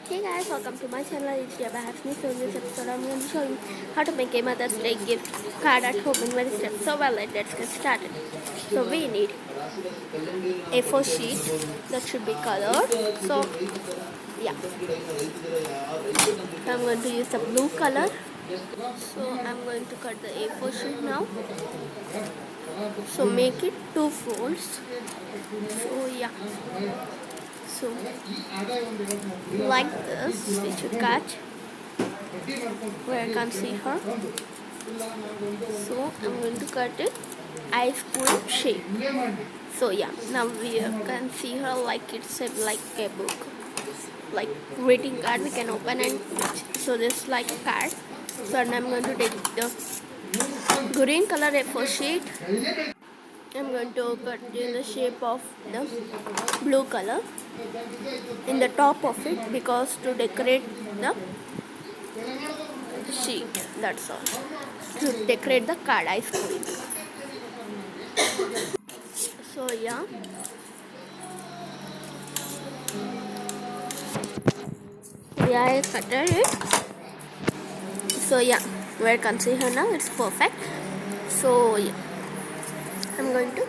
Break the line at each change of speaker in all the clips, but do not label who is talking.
Hey guys, welcome to my channel. It's by Hasini. So in this episode, I'm going to show you how to make a Mother's Day gift card at home in very steps. So well, let's get started. So we need A4 sheet that should be colored. So yeah, I'm going to use the blue color. So I'm going to cut the A4 sheet now. So make it two folds. So yeah. So like this, we should cut where I can see her. So I'm going to cut it ice cream shape. So yeah, now we can see her like it's like a book, like greeting card we can open and so this like a card. So and I'm going to take the green color A4 sheet. I'm going to cut in the shape of the blue color in the top of it because to decorate the sheet. That's all. To decorate the card ice cream. So yeah. Yeah, I cutted it. So yeah, where can see her now? It's perfect. So yeah, I'm going to.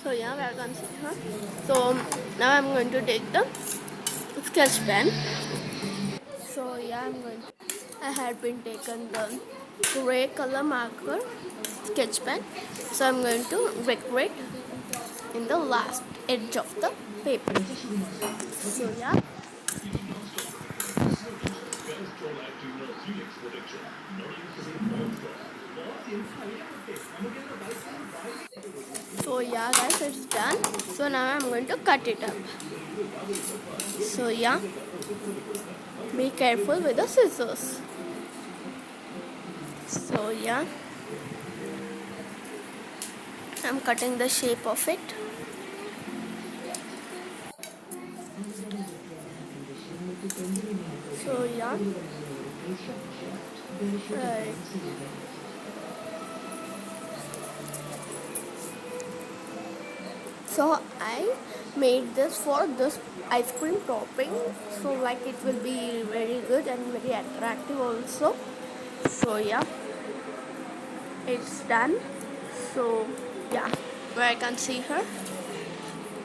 So yeah, where can see her? So now I'm going to take the sketch pen. So yeah, I had been taken the gray color marker sketch pen. So I'm going to decorate in the last edge of the paper. So yeah. So yeah guys, it's done. So now I'm going to cut it up. So yeah, be careful with the scissors. So yeah, I'm cutting the shape of it. So yeah, right. So I made this for this ice cream topping. So like it will be very good and very attractive also. So yeah, it's done. So yeah, where I can see her.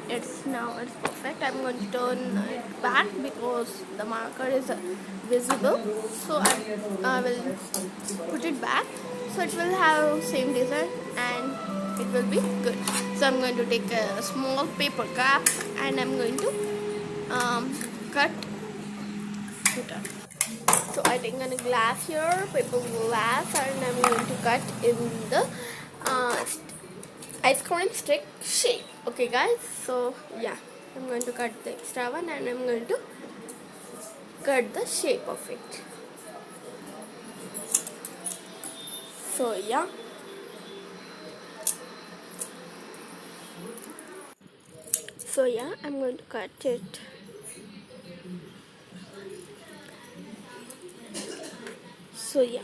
It's perfect. I'm going to turn it back because the marker is visible. So I will put it back so it will have same design and it will be good. So I'm going to take a small paper cap and I'm going to cut it up. So I take a glass here, paper glass, and I'm going to cut in the uh, ice cream stick shape. Okay guys, so yeah, I'm going to cut the extra one and I'm going to cut the shape of it. So yeah, I'm going to cut it. So yeah,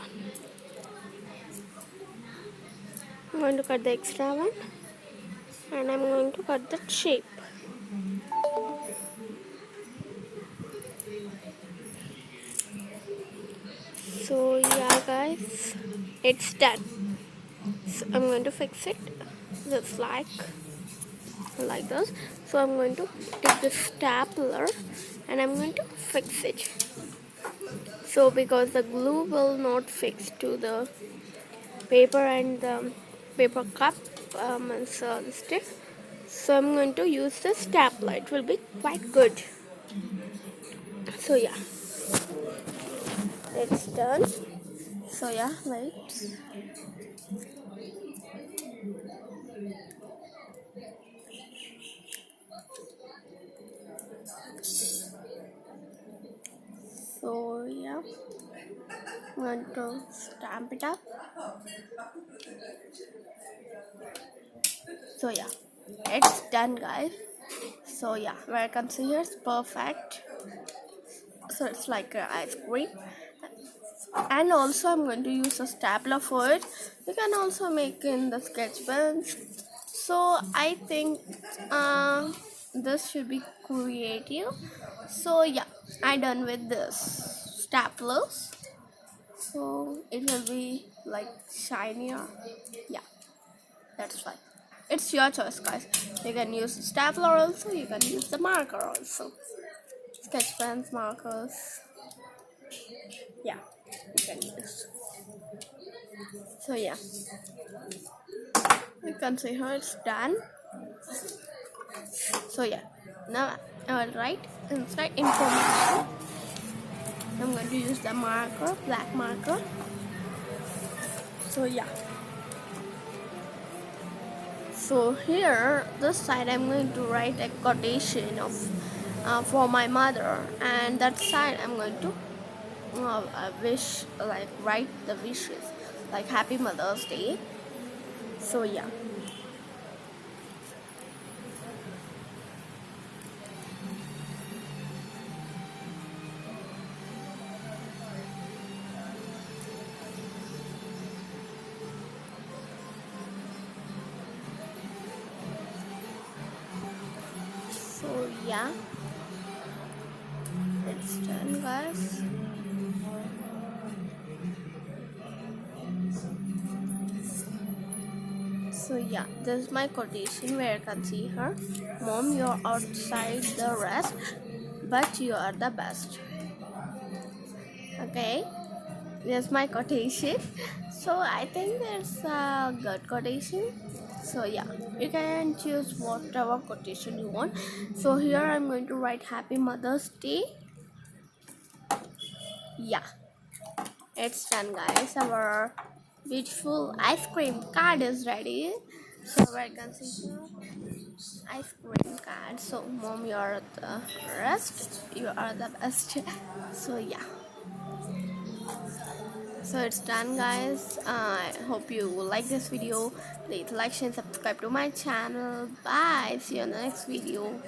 I'm going to cut the extra one and I'm going to cut the shape. So yeah guys, it's done. So I'm going to fix it just like this. So I'm going to take the stapler and I'm going to fix it. So because the glue will not fix to the paper and the paper cup and so the stick. So I'm going to use the stapler. It will be quite good. So yeah, it's done. So yeah, wait. So yeah, I'm going to stamp it up. So yeah, it's done guys. So yeah, where I can see here it's perfect. So it's like an ice cream. And also I'm going to use a stapler for it. You can also make in the sketch pens. So I think this should be creative. So yeah, I done with this staplers. So it will be like shinier. Yeah, that's fine. It's your choice, guys. You can use stapler also. You can use the marker also. Sketch pens, markers. Yeah, you can use. So yeah, you can see how it's done. So yeah, now I will write inside information. I'm going to use the marker, black marker. So yeah. So here, this side I'm going to write a quotation of for my mother, and that side I'm going to wish, like write the wishes, like Happy Mother's Day. So yeah. So yeah, it's done, guys. So yeah, this is my quotation where you can see her. Mom, you're outside the rest, but you are the best. Okay, there's my quotation. So I think there's a good quotation. So yeah, you can choose whatever quotation you want. So here I'm going to write Happy Mother's Day. Yeah, it's done, guys. Our beautiful ice cream card is ready. So I can see here ice cream card. So mom, you're the rest. You are the best. So yeah. So it's done, guys. I hope you like this video. Please like, share, and subscribe to my channel. Bye. See you in the next video.